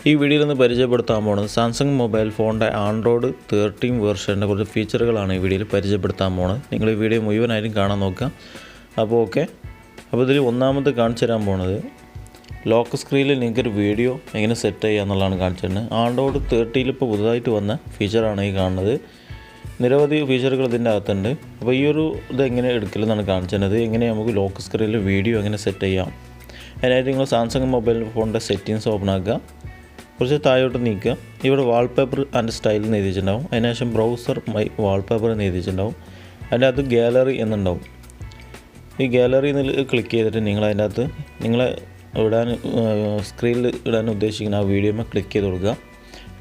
ഈ വീഡിയോയിൽ നിന്ന് പരിചയപ്പെടുത്താൻ പോകുന്നത് സാംസങ് മൊബൈൽ ഫോണിൻ്റെ ആൻഡ്രോയിഡ് 13 വേർഷൻ്റെ കുറച്ച് ഫീച്ചറുകളാണ് ഈ വീഡിയോയിൽ പരിചയപ്പെടുത്താൻ പോകുന്നത്. നിങ്ങൾ ഈ വീഡിയോ മുഴുവനായിട്ടും കാണാൻ നോക്കുക. അപ്പോൾ ഇതിൽ ഒന്നാമത് കാണിച്ചു തരാൻ പോകുന്നത് ലോക്ക് സ്ക്രീനിൽ നിങ്ങൾക്കൊരു വീഡിയോ എങ്ങനെ സെറ്റ് ചെയ്യുക എന്നുള്ളതാണ് കാണിച്ചിട്ടുണ്ട്. ആൻഡ്രോയിഡ് 13 ഇപ്പോൾ പുതുതായിട്ട് വന്ന ഫീച്ചറാണ് ഈ കാണുന്നത്. നിരവധി ഫീച്ചറുകൾ ഇതിൻ്റെ അകത്തുണ്ട്. അപ്പോൾ ഈ ഒരു ഇതെങ്ങനെ എടുക്കലെന്നാണ് കാണിച്ചിരുന്നത്. എങ്ങനെ നമുക്ക് ലോക്ക് സ്ക്രീനിൽ വീഡിയോ എങ്ങനെ സെറ്റ് ചെയ്യാം. അതിനായിട്ട് നിങ്ങൾ സാംസങ് മൊബൈൽ ഫോണിൻ്റെ സെറ്റിങ്സ് ഓപ്പൺ ആക്കുക. കുറച്ച് താഴോട്ട് നീക്കുക. ഇവിടെ വാൾപേപ്പർ ആൻഡ് സ്റ്റൈൽ എന്ന് എഴുതിയിട്ടുണ്ടാവും. അതിനുശേഷം ബ്രൗസർ മൈ വാൾപേപ്പർ എന്ന് എഴുതിയിട്ടുണ്ടാവും. അതിൻ്റെ അകത്ത് ഗാലറി എന്നുണ്ടാവും. ഈ ഗാലറി എന്ന് ക്ലിക്ക് ചെയ്തിട്ട് നിങ്ങളതിൻ്റെ അകത്ത് നിങ്ങളെ സ്ക്രീനിൽ ഇടാൻ ഉദ്ദേശിക്കുന്ന ആ വീഡിയോയിൽ ക്ലിക്ക് ചെയ്ത് കൊടുക്കുക.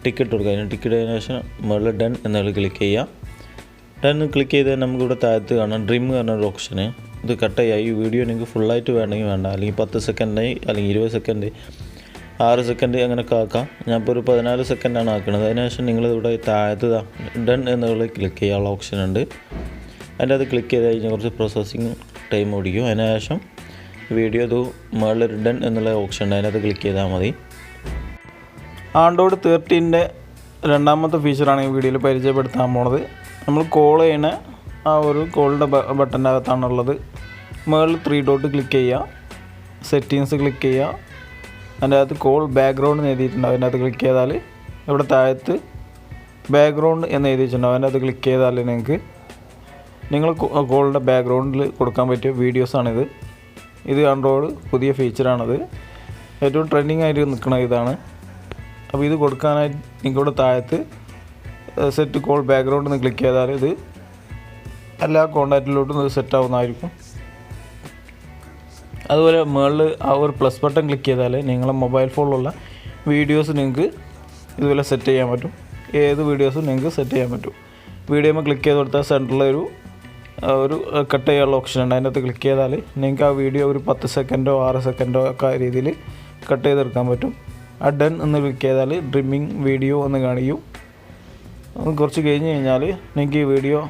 ടിക്കറ്റ് കൊടുക്കുക. അതിന് ടിക്കറ്റ് ചെയ്തതിനു ശേഷം മുകളിൽ ഡൺ എന്നുള്ളത് ക്ലിക്ക് ചെയ്യുക. ഡൺ ക്ലിക്ക് ചെയ്താൽ നമുക്കിവിടെ താഴത്ത് കാണാം ഡ്രീം പറഞ്ഞൊരു ഓപ്ഷന്. ഇത് കട്ടായി ഈ വീഡിയോ നിങ്ങൾക്ക് ഫുള്ളായിട്ട് വേണമെങ്കിൽ വേണ്ട, അല്ലെങ്കിൽ 10 സെക്കൻഡായി, അല്ലെങ്കിൽ 20 സെക്കൻഡ്, 6 സെക്കൻഡ് അങ്ങനെയൊക്കെ ആക്കാം. ഞാനിപ്പോൾ ഒരു 14 സെക്കൻഡാണ് ആക്കുന്നത്. അതിനുശേഷം നിങ്ങളിവിടെ താഴത്ത് ഡൺ എന്നുള്ളത് ക്ലിക്ക് ചെയ്യാനുള്ള ഓപ്ഷൻ ഉണ്ട്. അതിൻ്റെ അത് ക്ലിക്ക് ചെയ്ത് കഴിഞ്ഞാൽ കുറച്ച് പ്രോസസ്സിങ് ടൈം ഓടിക്കും. അതിനുശേഷം വീഡിയോ ഇത് മുകളിൽ ഡൺ എന്നുള്ള ഓപ്ഷൻ ഉണ്ട്. അതിനകത്ത് ക്ലിക്ക് ചെയ്താൽ മതി. ആൻഡ്രോയിഡ് 13ൻ്റെ രണ്ടാമത്തെ ഫീച്ചറാണ് ഈ വീഡിയോയിൽ പരിചയപ്പെടുത്താൻ പോണത്. നമ്മൾ കോൾ ചെയ്യണ ആ ഒരു കോളിൻ്റെ ബട്ടൻ്റെ അകത്താണുള്ളത്. മുകളിൽ 3 ഡോട്ട് ക്ലിക്ക് ചെയ്യുക. സെറ്റിങ്സ് ക്ലിക്ക് ചെയ്യുക. അതിൻ്റെ അകത്ത് കോൾ ബാക്ക്ഗ്രൗണ്ട് എന്ന് എഴുതിയിട്ടുണ്ടാവും. അതിൻ്റെ അകത്ത് ക്ലിക്ക് ചെയ്താൽ ഇവിടെ താഴത്ത് ബാക്ക്ഗ്രൗണ്ട് എന്ന് എഴുതിയിട്ടുണ്ടാവും. അതിൻ്റെ അകത്ത് ക്ലിക്ക് ചെയ്താൽ നിങ്ങൾ കോളിൻ്റെ ബാക്ക്ഗ്രൗണ്ടിൽ കൊടുക്കാൻ പറ്റിയ വീഡിയോസാണിത്. ഇത് ആൻഡ്രോയിഡ് പുതിയ ഫീച്ചറാണത്. ഏറ്റവും ട്രെൻഡിങ് ആയിട്ട് നിൽക്കുന്ന ഇതാണ്. അപ്പോൾ ഇത് കൊടുക്കാനായിട്ട് നിങ്ങൾക്കിവിടെ താഴത്ത് സെറ്റ് കോൾ ബാക്ക്ഗ്രൗണ്ട് എന്ന് ക്ലിക്ക് ചെയ്താൽ ഇത് എല്ലാ കോണ്ടാക്റ്റിലോട്ടും ഇത് സെറ്റ് ആവുന്നതായിരിക്കും. അതുപോലെ മുകളിൽ ആ ഒരു പ്ലസ് ബട്ടൺ ക്ലിക്ക് ചെയ്താൽ നിങ്ങളെ മൊബൈൽ ഫോണിലുള്ള വീഡിയോസ് നിങ്ങൾക്ക് ഇതുപോലെ സെറ്റ് ചെയ്യാൻ പറ്റും. ഏത് വീഡിയോസും നിങ്ങൾക്ക് സെറ്റ് ചെയ്യാൻ പറ്റും. വീഡിയോയിൽ ക്ലിക്ക് ചെയ്ത് കൊടുത്താൽ സെൻറ്ററിൽ ഒരു കട്ട് ചെയ്യാനുള്ള ഓപ്ഷൻ ഉണ്ട്. അതിനകത്ത് ക്ലിക്ക് ചെയ്താൽ നിങ്ങൾക്ക് ആ വീഡിയോ ഒരു 10 സെക്കൻഡോ 6 സെക്കൻഡോ ഒക്കെ രീതിയിൽ കട്ട് ചെയ്തെടുക്കാൻ പറ്റും. ആ ഡൺ എന്ന് ക്ലിക്ക് ചെയ്താൽ ഡ്രിമ്മിങ് വീഡിയോ എന്ന് കാണിക്കും. കുറച്ച് കഴിഞ്ഞ് കഴിഞ്ഞാൽ നിങ്ങൾക്ക് ഈ വീഡിയോ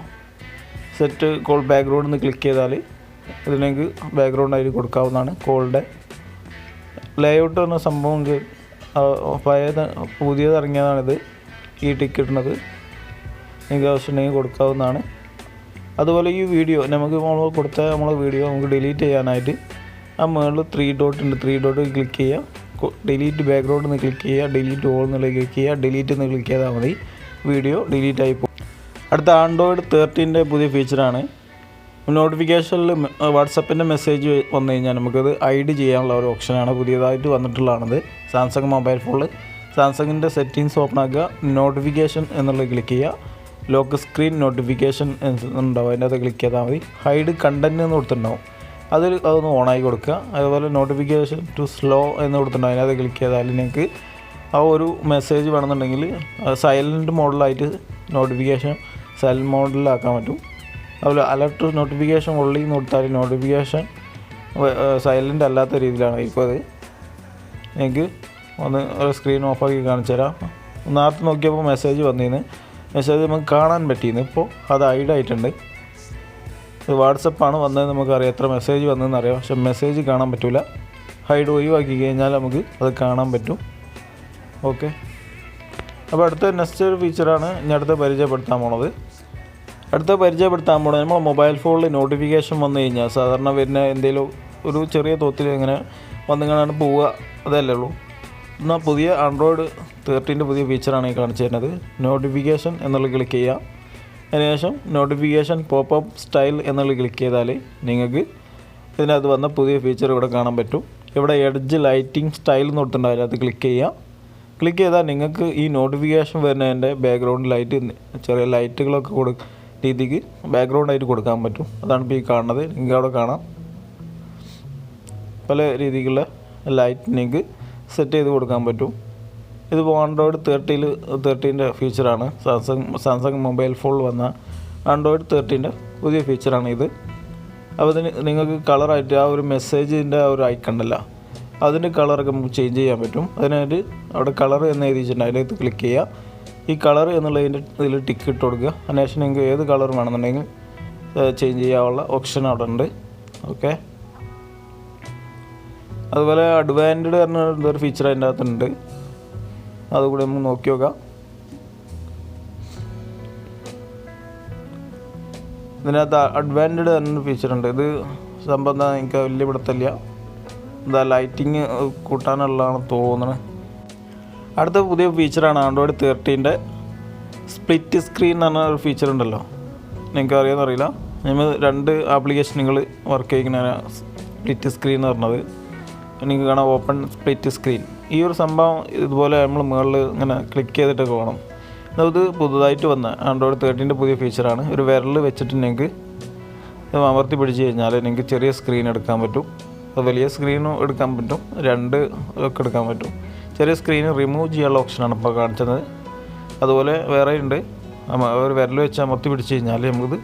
സെറ്റ് കോൾ ബാക്ക്ഗ്രൗണ്ട് എന്ന് ക്ലിക്ക് ചെയ്താൽ ഇതിലേക്ക് ബാക്ക്ഗ്രൗണ്ടായിട്ട് കൊടുക്കാവുന്നതാണ്. കോളിൻ്റെ ലേഔട്ട് എന്ന സംഭവം പുതിയത് ഇറങ്ങിയതാണിത്. ഈ ടിക്കറ്റ് ഇടുന്നത് നിങ്ങൾക്ക് ആവശ്യമുണ്ടെങ്കിൽ കൊടുക്കാവുന്നതാണ്. അതുപോലെ ഈ വീഡിയോ നമ്മളെ വീഡിയോ നമുക്ക് ഡിലീറ്റ് ചെയ്യാനായിട്ട് ആ മുകളിൽ 3 ഡോട്ട് ഉണ്ട്. 3 ഡോട്ട് ക്ലിക്ക് ചെയ്യുക. ഡിലീറ്റ് ബാക്ക്ഗ്രൗണ്ട് എന്ന് ക്ലിക്ക് ചെയ്യുക. ഡിലീറ്റ് ഓൾ എന്നുള്ളത് ക്ലിക്ക് ചെയ്യുക. ഡിലീറ്റ് എന്ന് ക്ലിക്ക് ചെയ്താൽ മതി. വീഡിയോ ഡിലീറ്റ് ആയി പോകും. അടുത്ത ആൻഡ്രോയിഡ് 13ൻ്റെ പുതിയ ഫീച്ചറാണ് നോട്ടിഫിക്കേഷനിൽ വാട്സപ്പിൻ്റെ മെസ്സേജ് വന്നു കഴിഞ്ഞാൽ നമുക്കത് ഐഡ് ചെയ്യാനുള്ള ഒരു ഓപ്ഷനാണ് പുതിയതായിട്ട് വന്നിട്ടുള്ളതാണത്. സാംസങ് മൊബൈൽ ഫോണിൽ സാംസങ്ങിൻ്റെ സെറ്റിങ്സ് ഓപ്പൺ ആക്കുക. നോട്ടിഫിക്കേഷൻ എന്നുള്ളത് ക്ലിക്ക് ചെയ്യുക. ലോക്ക് സ്ക്രീൻ നോട്ടിഫിക്കേഷൻ ഉണ്ടാവും. അതിൻ്റെ അത് ക്ലിക്ക് ചെയ്താൽ മതി. ഹൈഡ് കണ്ടൻറ്റ് എന്ന് കൊടുത്തിട്ടുണ്ടാവും. അതൊന്ന് ഓണാക്കി കൊടുക്കുക. അതുപോലെ നോട്ടിഫിക്കേഷൻ ടു സ്ലോ എന്ന് കൊടുത്തിട്ടുണ്ടാവും. അതിനകത്ത് ക്ലിക്ക് ചെയ്താൽ നിങ്ങൾക്ക് ആ ഒരു മെസ്സേജ് വേണമെന്നുണ്ടെങ്കിൽ സൈലൻറ്റ് മോഡിലായിട്ട് നോട്ടിഫിക്കേഷൻ സൈലൻറ്റ് മോഡിലാക്കാൻ പറ്റും. അതുപോലെ അലർട്ട് നോട്ടിഫിക്കേഷൻ ഉള്ളി എന്ന് കൊടുത്താൽ നോട്ടിഫിക്കേഷൻ സൈലൻ്റ് അല്ലാത്ത രീതിയിലാണ് ഇപ്പോൾ അത്. എനിക്ക് ഒന്ന് സ്ക്രീൻ ഓഫാക്കി കാണിച്ചു തരാം. നേരത്തെ നോക്കിയപ്പോൾ മെസ്സേജ് വന്നിരുന്നു. മെസ്സേജ് നമുക്ക് കാണാൻ പറ്റിയിരുന്നു. ഇപ്പോൾ അത് ഹൈഡായിട്ടുണ്ട്. ഇത് വാട്സപ്പാണ് വന്നത്. നമുക്കറിയാം എത്ര മെസ്സേജ് വന്നതെന്ന് അറിയാം. പക്ഷെ മെസ്സേജ് കാണാൻ പറ്റില്ല. ഹൈഡ് ഒഴിവാക്കി കഴിഞ്ഞാൽ നമുക്ക് അത് കാണാൻ പറ്റും. ഓക്കെ. അപ്പോൾ നെക്സ്റ്റ് ഒരു ഫീച്ചറാണ് ഞാൻ അടുത്ത പരിചയപ്പെടുത്താൻ പോണത്. നമ്മൾ മൊബൈൽ ഫോണിൽ നോട്ടിഫിക്കേഷൻ വന്നു കഴിഞ്ഞാൽ സാധാരണ വരുന്ന എന്തെങ്കിലും ഒരു ചെറിയ തോതിൽ ഇങ്ങനെ വന്നിങ്ങനെയാണ് പോവുക. അതല്ലേ ഉള്ളൂ. എന്നാൽ പുതിയ ആൻഡ്രോയിഡ് 13ൻ്റെ പുതിയ ഫീച്ചറാണ് ഈ കാണിച്ചു തരുന്നത്. നോട്ടിഫിക്കേഷൻ എന്നുള്ളത് ക്ലിക്ക് ചെയ്യുക. അതിനുശേഷം നോട്ടിഫിക്കേഷൻ പോപ്പപ്പ് സ്റ്റൈൽ എന്നുള്ളത് ക്ലിക്ക് ചെയ്താൽ നിങ്ങൾക്ക് ഇതിനകത്ത് വന്ന പുതിയ ഫീച്ചർ ഇവിടെ കാണാൻ പറ്റും. ഇവിടെ എഡ്ജ് ലൈറ്റിംഗ് സ്റ്റൈൽ എന്ന് കൊടുത്തിട്ടുണ്ട്. അതിനകത്ത് ക്ലിക്ക് ചെയ്യുക. ക്ലിക്ക് ചെയ്താൽ നിങ്ങൾക്ക് ഈ നോട്ടിഫിക്കേഷൻ വരുന്നതിൻ്റെ ബാക്ക്ഗ്രൗണ്ട് ലൈറ്റ് ചെറിയ ലൈറ്റുകളൊക്കെ രീതിക്ക് ബാക്ക്ഗ്രൗണ്ടായിട്ട് കൊടുക്കാൻ പറ്റും. അതാണ് ഇപ്പോൾ ഈ കാണുന്നത്. നിങ്ങൾക്ക് അവിടെ കാണാം പല രീതിക്കുള്ള ലൈറ്റ് നിങ്ങൾക്ക് സെറ്റ് ചെയ്ത് കൊടുക്കാൻ പറ്റും. ഇതിപ്പോൾ ആൻഡ്രോയിഡ് 13ൻ്റെ ഫീച്ചറാണ്. സാംസങ് മൊബൈൽ ഫോണിൽ വന്ന ആൻഡ്രോയിഡ് 13ൻ്റെ പുതിയ ഫീച്ചറാണ് ഇത്. അപ്പോൾ ഇതിന് നിങ്ങൾക്ക് കളറായിട്ട് ആ ഒരു മെസ്സേജിൻ്റെ ആ ഒരു ഐക്കണ്ടല്ല, അതിൻ്റെ കളറൊക്കെ നമുക്ക് ചേഞ്ച് ചെയ്യാൻ പറ്റും. അതിനായിട്ട് അവിടെ കളർ എന്ന് എഴുതിയിട്ടുണ്ട്. അതിനകത്ത് ക്ലിക്ക് ചെയ്യുക. ഈ കളർ എന്നുള്ളതിൻ്റെ ഇതിൽ ടിക്ക് ഇട്ട് കൊടുക്കുക. അതിനുശേഷം നിങ്ങൾക്ക് ഏത് കളർ വേണമെന്നുണ്ടെങ്കിൽ ചേഞ്ച് ചെയ്യാനുള്ള ഓപ്ഷൻ അവിടെ ഉണ്ട്. ഓക്കെ. അതുപോലെ അഡ്വാൻസ്ഡ് പറഞ്ഞ എന്തൊരു ഫീച്ചർ അതിൻ്റെ അകത്തുണ്ട്. അതുകൂടി നമുക്ക് നോക്കി നോക്കാം. ഇതിനകത്ത് അഡ്വാൻസ്ഡ് എന്നൊരു ഫീച്ചറുണ്ട്. ഇത് സംഭവം എന്താ എനിക്ക് വലിയ പിടുത്തമില്ല. എന്താ ലൈറ്റിങ് കൂട്ടാനുള്ളതാണ് തോന്നുന്നത്. അടുത്ത പുതിയ ഫീച്ചറാണ് ആൻഡ്രോയിഡ് 13 സ്പ്ലിറ്റ് സ്ക്രീൻ എന്ന് പറഞ്ഞ ഒരു ഫീച്ചർ ഉണ്ടല്ലോ. നിങ്ങൾക്ക് അറിയാമെന്നറിയില്ല. നമ്മൾ 2 ആപ്ലിക്കേഷനുകൾ വർക്ക് ചെയ്യുന്ന സ്പ്ലിറ്റ് സ്ക്രീൻ എന്ന് പറഞ്ഞത് നിങ്ങൾക്ക് കാണാം. Open split screen. ഈ ഒരു സംഭവം ഇതുപോലെ നമ്മൾ മുകളിൽ ഇങ്ങനെ ക്ലിക്ക് ചെയ്തിട്ടൊക്കെ വേണം. ഇത് പുതുതായിട്ട് വന്ന ആൻഡ്രോയിഡ് 13 പുതിയ ഫീച്ചറാണ്. ഒരു വിരൽ വെച്ചിട്ട് നിങ്ങൾക്ക് അമർത്തി പിടിച്ച് കഴിഞ്ഞാൽ നിങ്ങൾക്ക് ചെറിയ സ്ക്രീൻ എടുക്കാൻ പറ്റും. അത് വലിയ സ്ക്രീനും എടുക്കാൻ പറ്റും, 2 ഒക്കെ എടുക്കാൻ പറ്റും. ചെറിയ സ്ക്രീൻ റിമൂവ് ചെയ്യാനുള്ള ഓപ്ഷനാണ് ഇപ്പോൾ കാണിച്ചത്. അതുപോലെ വേറെ ഉണ്ട്. ഒരു വിരൽ വെച്ച് അമർത്തി പിടിച്ച് കഴിഞ്ഞാൽ നമുക്കിത്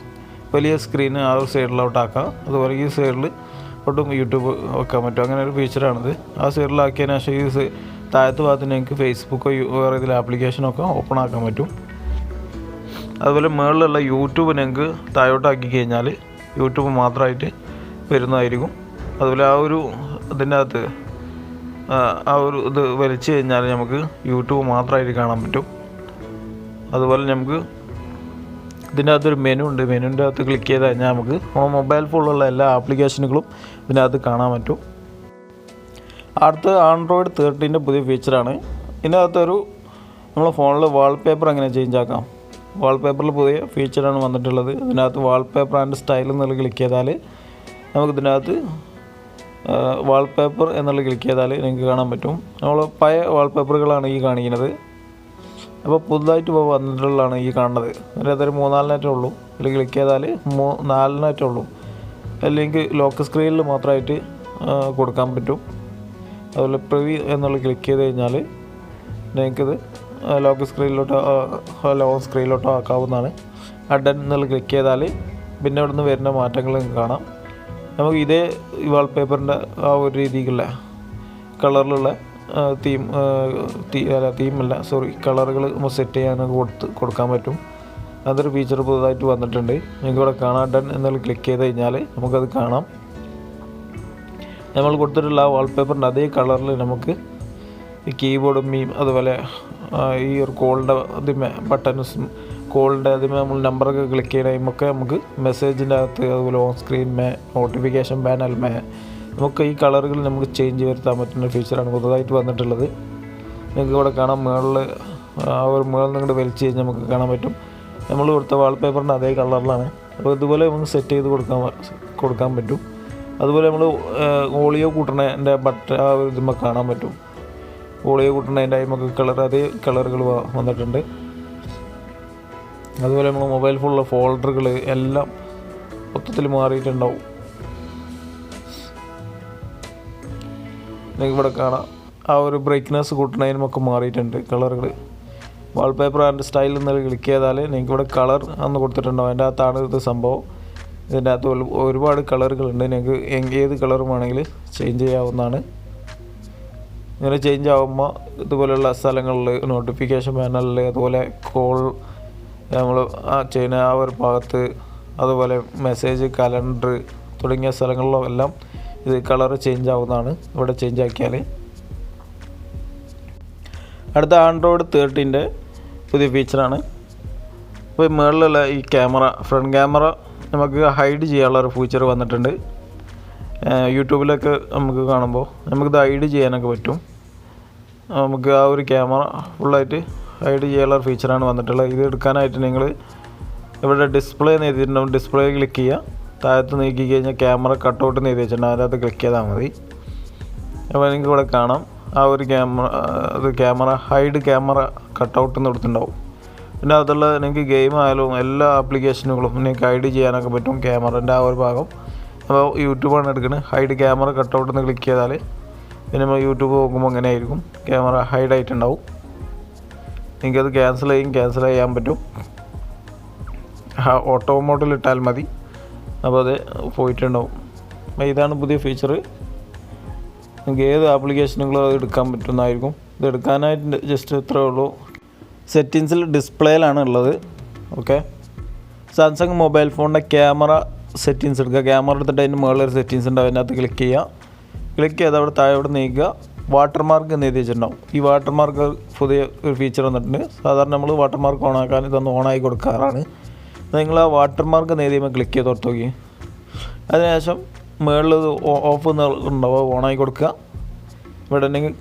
വലിയ സ്ക്രീൻ ആ ഒരു സൈഡിലോട്ടാക്കാം. അതുപോലെ ഈ സൈഡിൽ ഒട്ടും യൂട്യൂബ് വെക്കാൻ പറ്റും. അങ്ങനെ ഒരു ഫീച്ചറാണിത്. ആ സൈഡിലാക്കിയതിന് ശേഷം ഈ താഴത്ത് ഭാഗത്ത് നിങ്ങൾക്ക് ഫേസ്ബുക്കോ വേറെ ഇതിൽ ആപ്ലിക്കേഷനൊക്കെ ഓപ്പൺ ആക്കാൻ പറ്റും. അതുപോലെ മുകളിലുള്ള യൂട്യൂബ് നിങ്ങൾക്ക് താഴോട്ടാക്കി കഴിഞ്ഞാൽ യൂട്യൂബ് മാത്രമായിട്ട് വരുന്നതായിരിക്കും. അതുപോലെ ആ ഒരു ഇതിൻ്റെ അകത്ത് ആ ഒരു ഇത് വലിച്ചു കഴിഞ്ഞാൽ നമുക്ക് യൂട്യൂബ് മാത്രമായിട്ട് കാണാൻ പറ്റും. അതുപോലെ നമുക്ക് ഇതിൻ്റെ അകത്തൊരു മെനു ഉണ്ട്. മെനുവിൻ്റെ അകത്ത് ക്ലിക്ക് ചെയ്ത് കഴിഞ്ഞാൽ നമുക്ക് മൊബൈൽ ഫോണിലുള്ള എല്ലാ ആപ്ലിക്കേഷനുകളും ഇതിനകത്ത് കാണാൻ പറ്റും. അടുത്ത ആൻഡ്രോയിഡ് 13 പുതിയ ഫീച്ചറാണ്. ഇതിനകത്തൊരു നമ്മളെ ഫോണിൽ വാൾപേപ്പർ എങ്ങനെ ചേഞ്ച് ആക്കാം. വാൾപേപ്പറിൽ പുതിയ ഫീച്ചറാണ് വന്നിട്ടുള്ളത്. ഇതിനകത്ത് വാൾപേപ്പർ ആൻഡ് സ്റ്റൈൽ എന്നുള്ള ക്ലിക്ക് ചെയ്താൽ നമുക്കിതിനകത്ത് വാൾപേപ്പർ എന്നുള്ള ക്ലിക്ക് ചെയ്താൽ നിങ്ങൾക്ക് കാണാൻ പറ്റും. നമ്മൾ പഴയ വാൾപേപ്പറുകളാണ് ഈ കാണിക്കുന്നത്. അപ്പോൾ പുതുതായിട്ട് ഇപ്പോൾ വന്നിട്ടുള്ളതാണ് ഈ കാണുന്നത്. അതിനകത്തൊരു 3-4 ഉള്ളൂ. ഇതിൽ ക്ലിക്ക് ചെയ്താൽ 4 ഉള്ളൂ. അല്ലെങ്കിൽ ലോക്ക് സ്ക്രീനിൽ മാത്രമായിട്ട് കൊടുക്കാൻ പറ്റും. അതുപോലെ പ്രിവ്യൂ എന്നുള്ള ക്ലിക്ക് ചെയ്ത് കഴിഞ്ഞാൽ നിങ്ങൾക്കിത് ലോക്ക് സ്ക്രീനിലോട്ടോ സ്ക്രീനിലോട്ടോ ആക്കാവുന്നതാണ്. ഡൺ എന്നുള്ള ക്ലിക്ക് ചെയ്താൽ പിന്നെ അവിടെ നിന്ന് വരുന്ന മാറ്റങ്ങൾ നിങ്ങൾക്ക് കാണാം. നമുക്ക് ഇതേ വാൾപേപ്പറിൻ്റെ ആ ഒരു രീതിക്കുള്ള കളറിലുള്ള കളറുകൾ നമുക്ക് സെറ്റ് ചെയ്യാനൊക്കെ കൊടുക്കാൻ പറ്റും. അതൊരു ഫീച്ചർ പുതുതായിട്ട് വന്നിട്ടുണ്ട്. നിങ്ങൾക്ക് ഇവിടെ കാണാം. ഡൺ എന്നുള്ള ക്ലിക്ക് ചെയ്ത് കഴിഞ്ഞാൽ നമുക്കത് കാണാം. നമ്മൾ കൊടുത്തിട്ടുള്ള ആ വാൾപേപ്പറിൻ്റെ അതേ കളറിൽ നമുക്ക് ഈ കീബോർഡും അതുപോലെ ഈ ഒരു കോളിൻ്റെ അതിമേ ബട്ടൺസും കോളിൻ്റെ അതിമേ നമ്മൾ നമ്പറൊക്കെ ക്ലിക്ക് ചെയ്യുമ്പോൾ നമുക്ക് മെസ്സേജിൻ്റെ അകത്ത് അതുപോലെ ഓൺ സ്ക്രീൻ നോട്ടിഫിക്കേഷൻ പാനൽ നമുക്ക് ഈ കളറുകൾ നമുക്ക് ചേഞ്ച് വരുത്താൻ പറ്റുന്ന ഫീച്ചറാണ് പുതുതായിട്ട് വന്നിട്ടുള്ളത്. നിങ്ങൾക്ക് ഇവിടെ കാണാം. മുകളിൽ ആ ഒരു മുകളിൽ നിങ്ങോട്ട് വലിച്ച് കഴിഞ്ഞാൽ നമുക്ക് കാണാൻ പറ്റും. നമ്മൾ കൊടുത്ത വാൾപേപ്പറിൻ്റെ അതേ കളറിലാണ്. അപ്പോൾ ഇതുപോലെ നമുക്ക് സെറ്റ് ചെയ്ത് കൊടുക്കാൻ പറ്റും. അതുപോലെ നമ്മൾ ഓളിയോ കൂട്ടണതിൻ്റെ ആ ഒരു ഇതുമ്പോൾ കാണാൻ പറ്റും. ഓളിയോ കൂട്ടണതിൻ്റെ നമുക്ക് അതേ കളറുകൾ വന്നിട്ടുണ്ട്. അതുപോലെ നമ്മൾ മൊബൈൽ ഫോണിലുള്ള ഫോൾഡറുകൾ എല്ലാം മൊത്തത്തിൽ മാറിയിട്ടുണ്ടാവും. നിങ്ങൾക്ക് ഇവിടെ കാണാം. ആ ഒരു ബ്രൈറ്റ്നസ് കൂട്ടണതിനുമൊക്കെ മാറിയിട്ടുണ്ട് കളറുകൾ. വാൾപേപ്പർ ആൻഡ് സ്റ്റൈൽ എന്ന് ക്ലിക്ക് ചെയ്താൽ നിങ്ങൾക്ക് ഇവിടെ കളർ അന്ന് കൊടുത്തിട്ടുണ്ടാവും. അതിൻ്റെ അകത്താണ് ഇത് സംഭവം. ഇതിൻ്റെ അകത്ത് ഒരുപാട് കളറുകളുണ്ട്. നിങ്ങൾക്ക് ഏത് കളറും വേണമെങ്കിൽ ചേഞ്ച് ചെയ്യാവുന്നതാണ്. ഇങ്ങനെ ചേഞ്ച് ആകുമ്പോൾ ഇതുപോലെയുള്ള സ്ഥലങ്ങളിൽ നോട്ടിഫിക്കേഷൻ പാനലിൽ അതുപോലെ കോൾ നമ്മൾ ചെയ്യുന്ന ആ ഒരു ഭാഗത്ത് അതുപോലെ മെസ്സേജ് കലണ്ടർ തുടങ്ങിയ സ്ഥലങ്ങളിലെല്ലാം ഇത് കളർ ചേഞ്ച് ആവുന്നതാണ്. ഇവിടെ ചേഞ്ച് ആക്കിയാൽ. അടുത്ത ആൻഡ്രോയിഡ് 13 പുതിയ ഫീച്ചറാണ്. ഇപ്പോൾ മുകളിലുള്ള ഈ ക്യാമറ ഫ്രണ്ട് ക്യാമറ നമുക്ക് ഹൈഡ് ചെയ്യാനുള്ളൊരു ഫീച്ചർ വന്നിട്ടുണ്ട്. യൂട്യൂബിലൊക്കെ നമുക്ക് കാണുമ്പോൾ നമുക്കിത് ഹൈഡ് ചെയ്യാനൊക്കെ പറ്റും. നമുക്ക് ആ ഒരു ക്യാമറ ഫുള്ളായിട്ട് ഹൈഡ് ചെയ്യാനുള്ള ഫീച്ചറാണ് വന്നിട്ടുള്ളത്. ഇത് എടുക്കാനായിട്ട് നിങ്ങൾ ഇവിടെ ഡിസ്പ്ലേ എന്ന് എഴുതിയിട്ടുണ്ടാവും. ഡിസ്പ്ലേ ക്ലിക്ക് ചെയ്യുക. താഴത്ത് നീക്കി കഴിഞ്ഞാൽ ക്യാമറ കട്ടൗട്ട് എന്ന് എഴുതി വെച്ചിട്ടുണ്ട്. അതിനകത്ത് ക്ലിക്ക് ചെയ്താൽ മതി. അപ്പോൾ നിങ്ങൾക്ക് ഇവിടെ കാണാം. ആ ഒരു ക്യാമറ ഹൈഡ് ക്യാമറ കട്ടൗട്ട് എന്ന് കൊടുത്തിട്ടുണ്ടാവും. പിന്നെ അതുള്ള നിങ്ങൾക്ക് ഗെയിം ആയാലും എല്ലാ ആപ്ലിക്കേഷനുകളും നിങ്ങൾക്ക് ഹൈഡ് ചെയ്യാനൊക്കെ പറ്റും ക്യാമറേൻ്റെ ആ ഒരു ഭാഗം. അപ്പോൾ യൂട്യൂബാണ് എടുക്കുന്നത്. ഹൈഡ് ക്യാമറ കട്ടൗട്ട് എന്ന് ക്ലിക്ക് ചെയ്താൽ പിന്നെ നമ്മൾ യൂട്യൂബ് നോക്കുമ്പോൾ അങ്ങനെ ആയിരിക്കും. ക്യാമറ ഹൈഡായിട്ടുണ്ടാവും. നിങ്ങൾക്കത് ക്യാൻസൽ ചെയ്യാൻ പറ്റും. ഓട്ടോ മോഡിൽ ഇട്ടാൽ മതി. അപ്പോൾ അത് പോയിട്ടുണ്ടാവും. അപ്പോൾ ഇതാണ് പുതിയ ഫീച്ചർ. നിങ്ങൾക്ക് ഏത് ആപ്ലിക്കേഷനുകളും അത് എടുക്കാൻ പറ്റുന്നതായിരിക്കും. ഇത് എടുക്കാനായിട്ട് ജസ്റ്റ് ഇത്രയേ ഉള്ളൂ. സെറ്റിങ്സിൽ ഡിസ്പ്ലേയിലാണ് ഉള്ളത്. ഓക്കെ. സാംസങ് മൊബൈൽ ഫോണിൻ്റെ ക്യാമറ സെറ്റിങ്സ് എടുക്കുക. ക്യാമറ എടുത്തിട്ട് അതിൻ്റെ മുകളിലൊരു സെറ്റിങ്സ് ഉണ്ട്. അതിനകത്ത് ക്ലിക്ക് ചെയ്യുക. ക്ലിക്ക് ചെയ്ത് അവിടെ താഴോട്ട് നീക്കുക. വാട്ടർമാർക്ക് എന്ന് എഴുതി വെച്ചിട്ടുണ്ടാവും. ഈ വാട്ടർമാർക്ക് പുതിയ ഒരു ഫീച്ചർ വന്നിട്ടുണ്ട്. സാധാരണ നമ്മൾ വാട്ടർമാർക്ക് ഓണാക്കാൻ ഇതൊന്ന് ഓണാക്കി കൊടുക്കാറാണ്. നിങ്ങൾ ആ വാട്ടർമാർക്ക് നേരിയുമ്പോൾ ക്ലിക്ക് ചെയ്ത് ഓർത്ത് നോക്കി. അതിനുശേഷം മുകളിൽ ഓഫ് ഉണ്ടാവും, ഓണാക്കി കൊടുക്കുക. ഇവിടെ ഉണ്ടെങ്കിൽ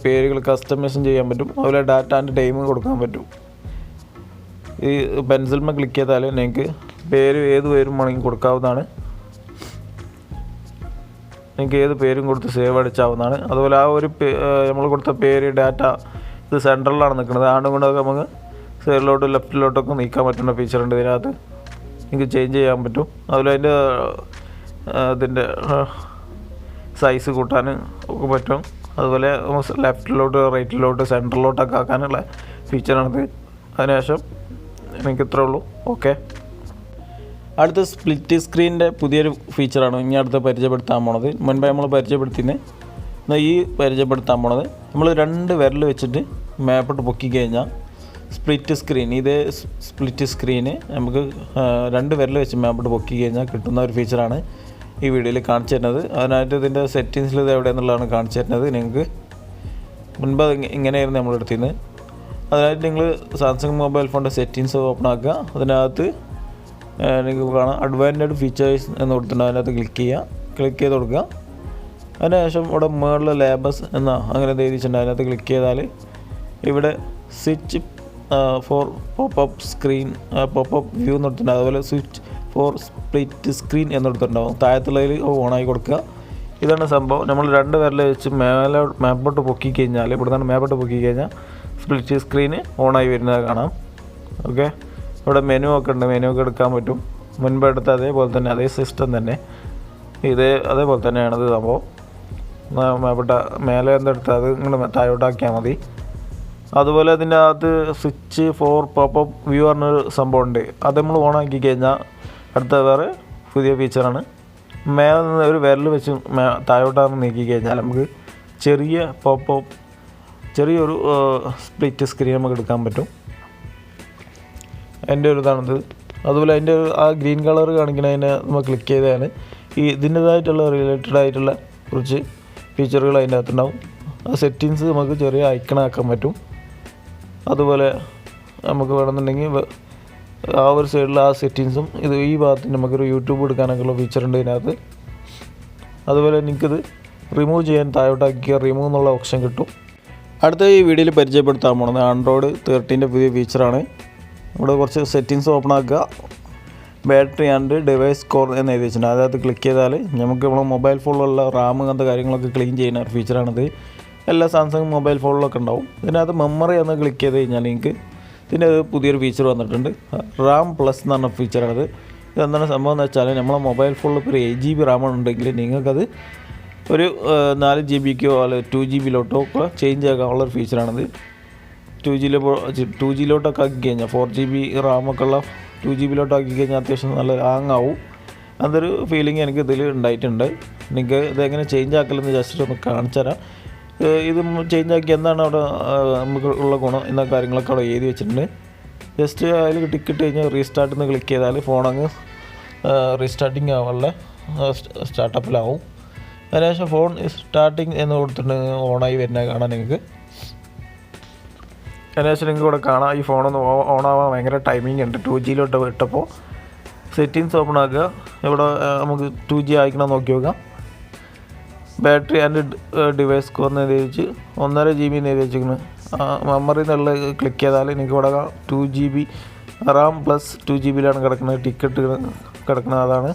പേരുകൾ കസ്റ്റമൈസും ചെയ്യാൻ പറ്റും. അതുപോലെ ഡാറ്റ ആൻഡ് ടൈം കൊടുക്കാൻ പറ്റും. ഈ പെൻസിൽമ ക്ലിക്ക് ചെയ്താൽ നിങ്ങൾക്ക് ഏത് പേരും വേണമെങ്കിൽ കൊടുക്കാവുന്നതാണ്. നിങ്ങൾക്ക് ഏത് പേരും കൊടുത്ത് സേവ് അടിച്ചാവുന്നതാണ്. അതുപോലെ ആ ഒരു നമ്മൾ കൊടുത്ത പേര് ഡാറ്റ ഇത് സെൻട്രലിലാണ് നിൽക്കുന്നത്. അതുകൊണ്ടൊക്കെ നമുക്ക് സൈഡിലോട്ടും ലെഫ്റ്റിലോട്ടൊക്കെ നീക്കാൻ പറ്റുന്ന ഫീച്ചറുണ്ട് ഇതിനകത്ത്. നിങ്ങൾക്ക് ചേഞ്ച് ചെയ്യാൻ പറ്റും. അതുപോലെ അതിൻ്റെ സൈസ് കൂട്ടാൻ ഒക്കെ പറ്റും. അതുപോലെ ലെഫ്റ്റിലോട്ട് റൈറ്റിലോട്ട് സെൻട്രലിലോട്ടൊക്കെ ആക്കാനുള്ള ഫീച്ചറാണിത്. അതിനുശേഷം എനിക്ക് ഇത്രേ ഉള്ളൂ. ഓക്കെ, അടുത്ത സ്പ്ലിറ്റ് സ്ക്രീനിൻ്റെ പുതിയൊരു ഫീച്ചറാണ് ഇനി അടുത്ത് പരിചയപ്പെടുത്താൻ പോണത്. മുൻപേ നമ്മൾ പരിചയപ്പെടുത്തിയത് ഈ പരിചയപ്പെടുത്താൻ പോണത് നമ്മൾ 2 വിരൽ വെച്ചിട്ട് മാപ്പോട്ട് പൊക്കി കഴിഞ്ഞാൽ സ്പ്ലിറ്റ് സ്ക്രീൻ, ഇതേ സ്പ്ലിറ്റ് സ്ക്രീന് നമുക്ക് 2 വിരൽ വെച്ച് മാപ്പോട്ട് പൊക്കി കഴിഞ്ഞാൽ കിട്ടുന്ന ഒരു ഫീച്ചറാണ് ഈ വീഡിയോയിൽ കാണിച്ചു തരുന്നത്. അതിനായിട്ട് ഇതിൻ്റെ സെറ്റിങ്സിൽ ഇത് എവിടെയെന്നുള്ളതാണ് കാണിച്ചു തരുന്നത്. നിങ്ങൾക്ക് മുൻപ് ഇങ്ങനെയായിരുന്നു നമ്മൾ എടുത്തിരുന്നത്. അതിനായിട്ട് നിങ്ങൾ സാംസങ് മൊബൈൽ ഫോണിൻ്റെ സെറ്റിങ്സ് ഓപ്പൺ ആക്കുക. അതിനകത്ത് നിങ്ങൾക്ക് കാണാം അഡ്വാൻസ്ഡ് ഫീച്ചേഴ്സ് എന്ന് കൊടുത്തിട്ടുണ്ട്. അതിനകത്ത് ക്ലിക്ക് ചെയ്ത് കൊടുക്കുക. അതിനുശേഷം ഇവിടെ മുകളിൽ ലേബസ് എന്നാ അങ്ങനെ എഴുതിയിട്ടുണ്ട്. അതിനകത്ത് ക്ലിക്ക് ചെയ്താൽ ഇവിടെ switch for popup screen popup view എന്ന് കൊടുത്തിട്ടുണ്ട്. അതുപോലെ സ്വിച്ച് ഫോർ സ്പ്ലിറ്റ് സ്ക്രീൻ എന്നെടുത്തിട്ടുണ്ടാവും. താഴത്തുള്ളതിൽ ഓണാക്കി കൊടുക്കുക. ഇതാണ് സംഭവം. നമ്മൾ 2 വിരൽ വെച്ച് മാപ്പോട്ട് പൊക്കി കഴിഞ്ഞാൽ, ഇവിടെ നിന്നാണ് മാപ്പോട്ട് പൊക്കി കഴിഞ്ഞാൽ സ്പ്ലിറ്റ് സ്ക്രീന് ഓണായി വരുന്നത് കാണാം. ഓക്കെ, ഇവിടെ മെനു ഒക്കെ ഉണ്ട്. മെനു ഒക്കെ എടുക്കാൻ പറ്റും. മുൻപ് എടുത്ത അതേപോലെ തന്നെ അതേ സിസ്റ്റം തന്നെ അതേപോലെ തന്നെയാണിത് സംഭവം. മാപ്പോട്ട് മേലെ എന്തെടുത്താൽ അത് ഇങ്ങനെ താഴോട്ടാക്കിയാൽ മതി. അതുപോലെ അതിൻ്റെ അകത്ത് സ്വിച്ച് ഫോർ പോപ്പപ്പ് വ്യൂ പറഞ്ഞൊരു സംഭവമുണ്ട്. അത് നമ്മൾ ഓണാക്കി കഴിഞ്ഞാൽ അടുത്ത വേറെ പുതിയ ഫീച്ചറാണ്. മേലെ നിന്ന് ഒരു വിരൽ വെച്ച് താഴോട്ടാണ് നീക്കി കഴിഞ്ഞാൽ നമുക്ക് ചെറിയൊരു സ്പ്ലിറ്റ് സ്ക്രീൻ നമുക്ക് എടുക്കാൻ പറ്റും. എൻ്റെ ഒരു ഇതാണിത്. അതുപോലെ അതിൻ്റെ ആ ഗ്രീൻ കളർ കാണിക്കുന്നതിനെ നമ്മൾ ക്ലിക്ക് ചെയ്തതാണ് ഇതിൻ്റേതായിട്ടുള്ള റിലേറ്റഡ് ആയിട്ടുള്ള കുറച്ച് ഫീച്ചറുകൾ അതിൻ്റെ അകത്തുണ്ടാവും. ആ സെറ്റിങ്സ് നമുക്ക് ചെറിയ ഐക്കണാക്കാൻ പറ്റും. അതുപോലെ നമുക്ക് വേണമെന്നുണ്ടെങ്കിൽ ആ ഒരു സൈഡിൽ ആ സെറ്റിങ്സും ഈ ഭാഗത്ത് നമുക്കൊരു യൂട്യൂബ് എടുക്കാനൊക്കെയുള്ള ഫീച്ചറുണ്ട് ഇതിനകത്ത്. അതുപോലെ എനിക്കിത് റിമൂവ് ചെയ്യാൻ താഴോട്ടാക്കിയ റിമൂവ് എന്നുള്ള ഓപ്ഷൻ കിട്ടും. അടുത്ത ഈ വീഡിയോയിൽ പരിചയപ്പെടുത്താൻ പോകുന്നത് ആൻഡ്രോയിഡ് 13 പുതിയ ഫീച്ചറാണ്. ഇവിടെ കുറച്ച് സെറ്റിങ്സ് ഓപ്പൺ ആക്കുക. ബാറ്ററി ആൻഡ് ഡിവൈസ് സ്കോർ എന്ന് എഴുതി വെച്ചിട്ടുണ്ട്. അതിനകത്ത് ക്ലിക്ക് ചെയ്താൽ നമുക്ക് നമ്മുടെ മൊബൈൽ ഫോണിലുള്ള റാം അങ്ങനത്തെ കാര്യങ്ങളൊക്കെ ക്ലീൻ ചെയ്യുന്ന ഒരു ഫീച്ചറാണിത്. എല്ലാ സാംസങ് മൊബൈൽ ഫോണിലൊക്കെ ഉണ്ടാവും. ഇതിനകത്ത് മെമ്മറി എന്ന് ക്ലിക്ക് ചെയ്ത് കഴിഞ്ഞാൽ നിങ്ങൾക്ക് ഇതിൻ്റെ പുതിയൊരു ഫീച്ചർ വന്നിട്ടുണ്ട്. റാം പ്ലസ് എന്ന് പറഞ്ഞ ഫീച്ചറാണിത്. ഇതെന്താണ് സംഭവം എന്ന് വെച്ചാൽ നമ്മളെ മൊബൈൽ ഫോണിൽ ഇപ്പോൾ ഒരു 8 GB റാം ഉണ്ടെങ്കിൽ നിങ്ങൾക്കത് ഒരു 4 GBക്കോ അല്ലെങ്കിൽ 2 GB ഒക്കെ ചേഞ്ച് ആക്കാനുള്ളൊരു ഫീച്ചറാണിത്. 2 Gയിലോട്ടൊക്കെ ആക്കി കഴിഞ്ഞാൽ 4 GB റാമൊക്കെ ഉള്ള 2 GB ആക്കി കഴിഞ്ഞാൽ അത്യാവശ്യം നല്ല ഹാങ് ആവും. അതൊരു ഫീലിംഗ് എനിക്ക് ഇതിൽ ഉണ്ടായിട്ടുണ്ട്. നിങ്ങൾക്ക് ഇതെങ്ങനെ ചേഞ്ച് ആക്കലെന്ന് ജസ്റ്റ് ഒന്ന് കാണിച്ചു തരാം. ഇത് ചേഞ്ച് ആക്കി എന്താണ് അവിടെ നമുക്ക് ഉള്ള ഗുണം എന്ന കാര്യങ്ങളൊക്കെ അവിടെ എഴുതി വെച്ചിട്ടുണ്ട്. ജസ്റ്റ് അതിൽ ടിക്കറ്റ് കഴിഞ്ഞാൽ റീസ്റ്റാർട്ട് എന്ന് ക്ലിക്ക് ചെയ്താൽ ഫോണങ്ങ് റീസ്റ്റാർട്ടിങ് ആവാനുള്ള സ്റ്റാർട്ടപ്പിലാവും. അതിനുശേഷം ഫോൺ സ്റ്റാർട്ടിങ് എന്ന് കൊടുത്തിട്ടുണ്ടെങ്കിൽ ഓണായി വരുന്നത് കാണാൻ നിങ്ങൾക്ക്. അതിനുശേഷം നിങ്ങൾക്ക് ഇവിടെ കാണാം ഈ ഫോണൊന്ന് ഓണാവാൻ ഭയങ്കര ടൈമിംഗ് ഉണ്ട്. 2 Gയിലോട്ട് വിട്ടപ്പോൾ സെറ്റിങ്സ് ഓപ്പൺ ആക്കുക. ഇവിടെ നമുക്ക് 2 G ആയിക്കണം നോക്കി നോക്കാം. ബാറ്ററി ആൻഡ് ഡിവൈസ് സ്കോർ എന്ന് എഴുതി വെച്ച് 1.5 GB എന്ന് എഴുതി വെച്ചിരിക്കുന്നത്. മെമ്മറി എന്നുള്ള ക്ലിക്ക് ചെയ്താൽ എനിക്ക് ഇവിടെ 2 GB റാം പ്ലസ് 2 GB കിടക്കുന്നത്. ടിക്കറ്റ് കിടക്കുന്നത് അതാണ്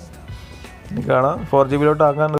കാണാം. 4 GB ആക്കാൻ